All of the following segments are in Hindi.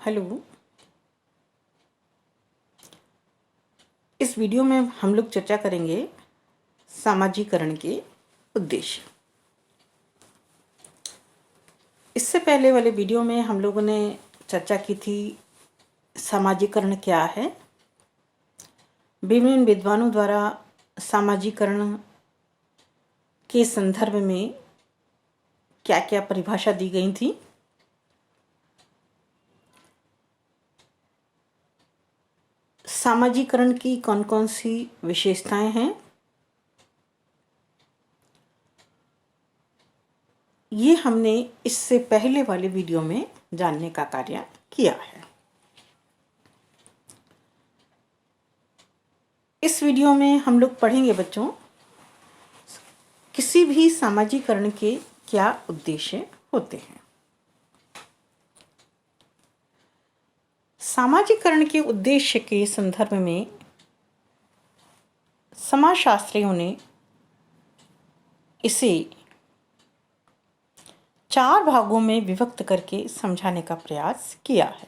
हेलो। इस वीडियो में हम लोग चर्चा करेंगे सामाजिकरण के उद्देश्य। इससे पहले वाले वीडियो में हम लोगों ने चर्चा की थी सामाजिकरण क्या है। विभिन्न विद्वानों द्वारा सामाजिकरण के संदर्भ में क्या क्या परिभाषा दी गई थी। सामाजिकरण की कौन कौन सी विशेषताएं हैं, ये हमने इससे पहले वाले वीडियो में जानने का कार्य किया है। इस वीडियो में हम लोग पढ़ेंगे बच्चों, किसी भी सामाजिकरण के क्या उद्देश्य होते हैं। सामाजिकरण के उद्देश्य के संदर्भ में समाजशास्त्रियों ने इसे 4 भागों में विभक्त करके समझाने का प्रयास किया है,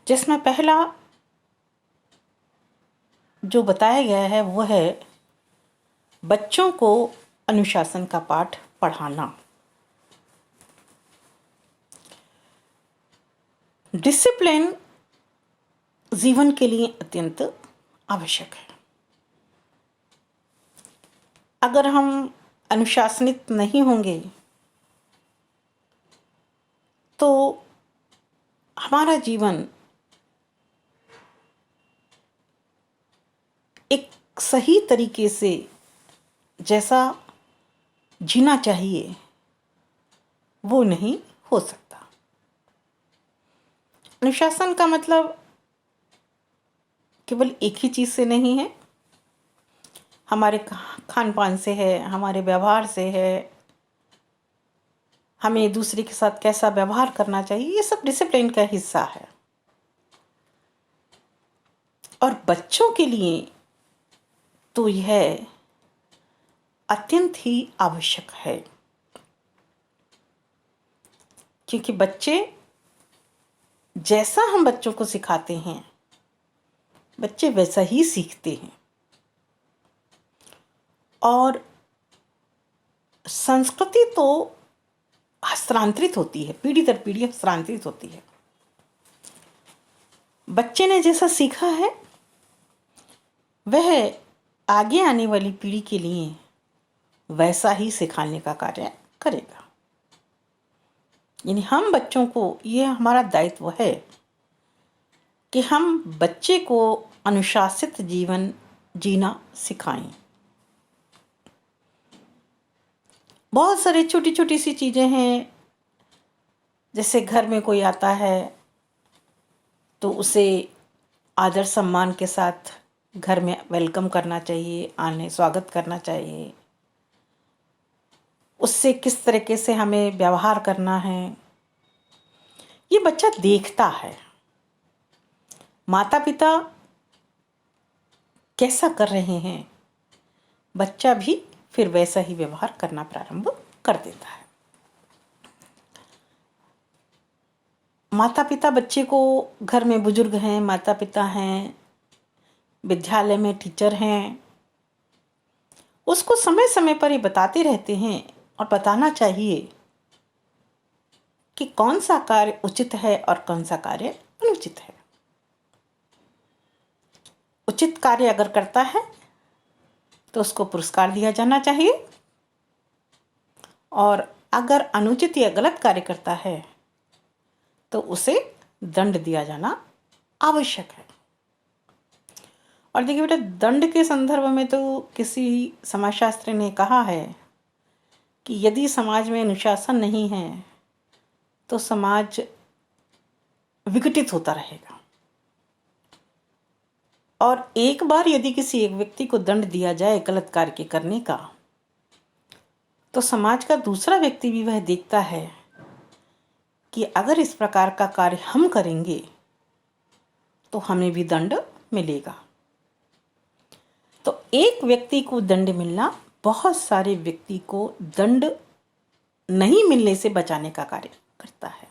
जिसमें पहला जो बताया गया है वह है बच्चों को अनुशासन का पाठ पढ़ाना। डिसिप्लिन जीवन के लिए अत्यंत आवश्यक है। अगर हम अनुशासित नहीं होंगे तो हमारा जीवन एक सही तरीके से जैसा जीना चाहिए वो नहीं हो सकता। अनुशासन का मतलब केवल एक ही चीज़ से नहीं है, हमारे खान पान से है, हमारे व्यवहार से है, हमें दूसरे के साथ कैसा व्यवहार करना चाहिए, ये सब डिसिप्लिन का हिस्सा है। और बच्चों के लिए तो यह अत्यंत ही आवश्यक है, क्योंकि बच्चे जैसा हम बच्चों को सिखाते हैं बच्चे वैसा ही सीखते हैं। और संस्कृति तो हस्तांतरित होती है, पीढ़ी दर पीढ़ी हस्तांतरित होती है। बच्चे ने जैसा सीखा है वह आगे आने वाली पीढ़ी के लिए वैसा ही सिखाने का कार्य करेगा। यानी हम बच्चों को, यह हमारा दायित्व है कि हम बच्चे को अनुशासित जीवन जीना सिखाएं। बहुत सारी छोटी छोटी सी चीज़ें हैं, जैसे घर में कोई आता है तो उसे आदर सम्मान के साथ घर में वेलकम करना चाहिए, आने स्वागत करना चाहिए। उससे किस तरीके से हमें व्यवहार करना है ये बच्चा देखता है। माता पिता कैसा कर रहे हैं बच्चा भी फिर वैसा ही व्यवहार करना प्रारंभ कर देता है। माता पिता बच्चे को, घर में बुजुर्ग हैं, माता पिता हैं, विद्यालय में टीचर हैं, उसको समय समय पर ये बताते रहते हैं और बताना चाहिए कि कौन सा कार्य उचित है और कौन सा कार्य अनुचित है। उचित कार्य अगर करता है तो उसको पुरस्कार दिया जाना चाहिए, और अगर अनुचित या गलत कार्य करता है तो उसे दंड दिया जाना आवश्यक है। और देखिए बेटा, दंड के संदर्भ में तो किसी समाजशास्त्री ने कहा है कि यदि समाज में अनुशासन नहीं है तो समाज विघटित होता रहेगा। और एक बार यदि किसी एक व्यक्ति को दंड दिया जाए गलत कार्य के करने का, तो समाज का दूसरा व्यक्ति भी वह देखता है कि अगर इस प्रकार का कार्य हम करेंगे तो हमें भी दंड मिलेगा। तो एक व्यक्ति को दंड मिलना बहुत सारे व्यक्ति को दंड नहीं मिलने से बचाने का कार्य करता है।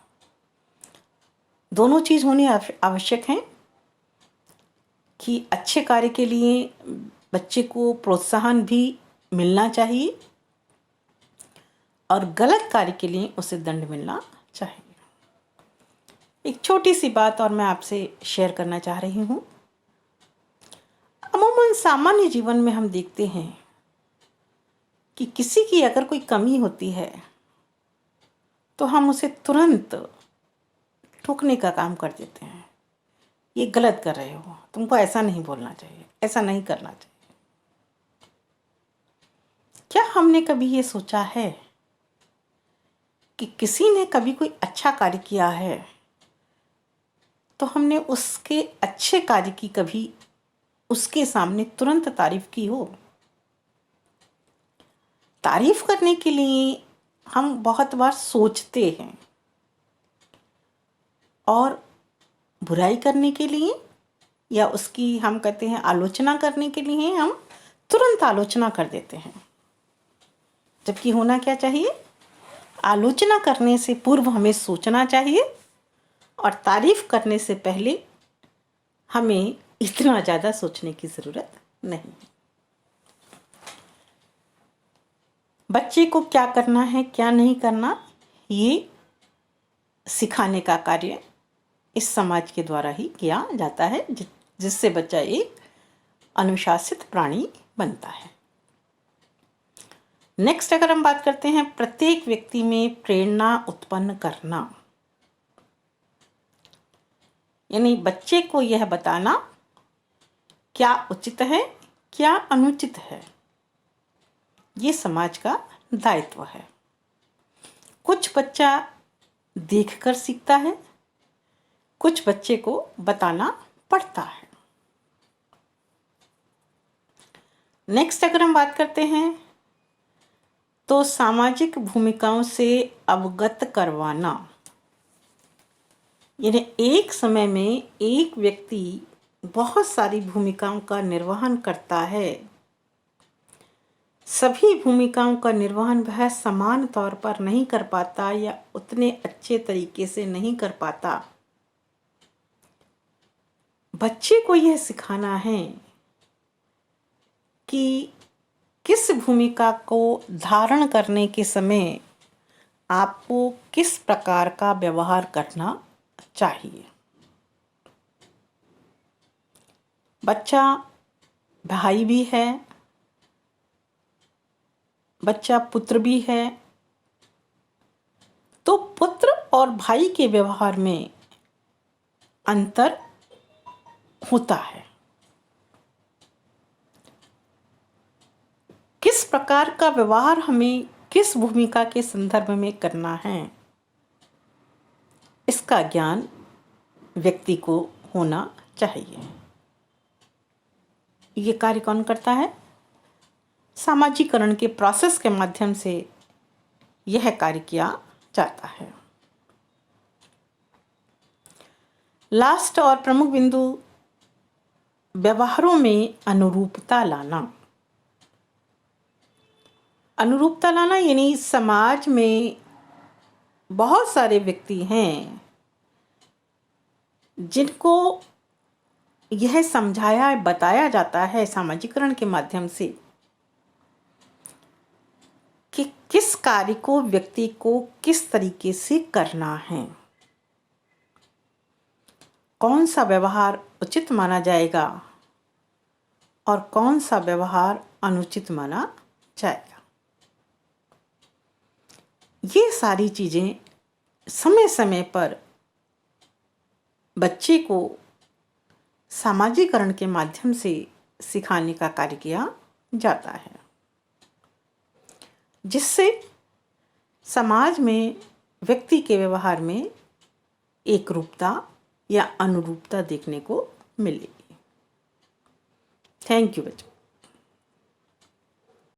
दोनों चीज़ होनी आवश्यक हैं कि अच्छे कार्य के लिए बच्चे को प्रोत्साहन भी मिलना चाहिए और गलत कार्य के लिए उसे दंड मिलना चाहिए। एक छोटी सी बात और मैं आपसे शेयर करना चाह रही हूँ। अमूमन सामान्य जीवन में हम देखते हैं कि किसी की अगर कोई कमी होती है तो हम उसे तुरंत टोकने का काम कर देते हैं। ये गलत कर रहे हो, तुमको ऐसा नहीं बोलना चाहिए, ऐसा नहीं करना चाहिए। क्या हमने कभी ये सोचा है कि किसी ने कभी कोई अच्छा कार्य किया है तो हमने उसके अच्छे कार्य की कभी उसके सामने तुरंत तारीफ की हो? तारीफ करने के लिए हम बहुत बार सोचते हैं और बुराई करने के लिए या उसकी हम कहते हैं आलोचना करने के लिए हम तुरंत आलोचना कर देते हैं। जबकि होना क्या चाहिए? आलोचना करने से पूर्व हमें सोचना चाहिए और तारीफ करने से पहले हमें इतना ज़्यादा सोचने की ज़रूरत नहीं। बच्चे को क्या करना है क्या नहीं करना, ये सिखाने का कार्य इस समाज के द्वारा ही किया जाता है, जिससे बच्चा एक अनुशासित प्राणी बनता है। नेक्स्ट अगर हम बात करते हैं प्रत्येक व्यक्ति में प्रेरणा उत्पन्न करना, यानी बच्चे को यह बताना क्या उचित है क्या अनुचित है, ये समाज का दायित्व है। कुछ बच्चा देखकर सीखता है, कुछ बच्चे को बताना पड़ता है। नेक्स्ट अगर हम बात करते हैं तो सामाजिक भूमिकाओं से अवगत करवाना, यानी एक समय में एक व्यक्ति बहुत सारी भूमिकाओं का निर्वहन करता है। सभी भूमिकाओं का निर्वहन वह समान तौर पर नहीं कर पाता या उतने अच्छे तरीके से नहीं कर पाता। बच्चे को यह सिखाना है कि किस भूमिका को धारण करने के समय आपको किस प्रकार का व्यवहार करना चाहिए। बच्चा भाई भी है, बच्चा पुत्र भी है, तो पुत्र और भाई के व्यवहार में अंतर होता है। किस प्रकार का व्यवहार हमें किस भूमिका के संदर्भ में करना है, इसका ज्ञान व्यक्ति को होना चाहिए। ये कार्य कौन करता है? सामाजिकरण के प्रोसेस के माध्यम से यह कार्य किया जाता है। लास्ट और प्रमुख बिंदु, व्यवहारों में अनुरूपता लाना। अनुरूपता लाना यानी समाज में बहुत सारे व्यक्ति हैं जिनको यह समझाया बताया जाता है सामाजिकरण के माध्यम से कि किस कार्य को व्यक्ति को किस तरीके से करना है, कौन सा व्यवहार उचित माना जाएगा और कौन सा व्यवहार अनुचित माना जाएगा। ये सारी चीज़ें समय समय पर बच्चे को सामाजिकरण के माध्यम से सिखाने का कार्य किया जाता है, जिससे समाज में व्यक्ति के व्यवहार में एकरूपता या अनुरूपता देखने को मिलेगी। थैंक यू बच्चों।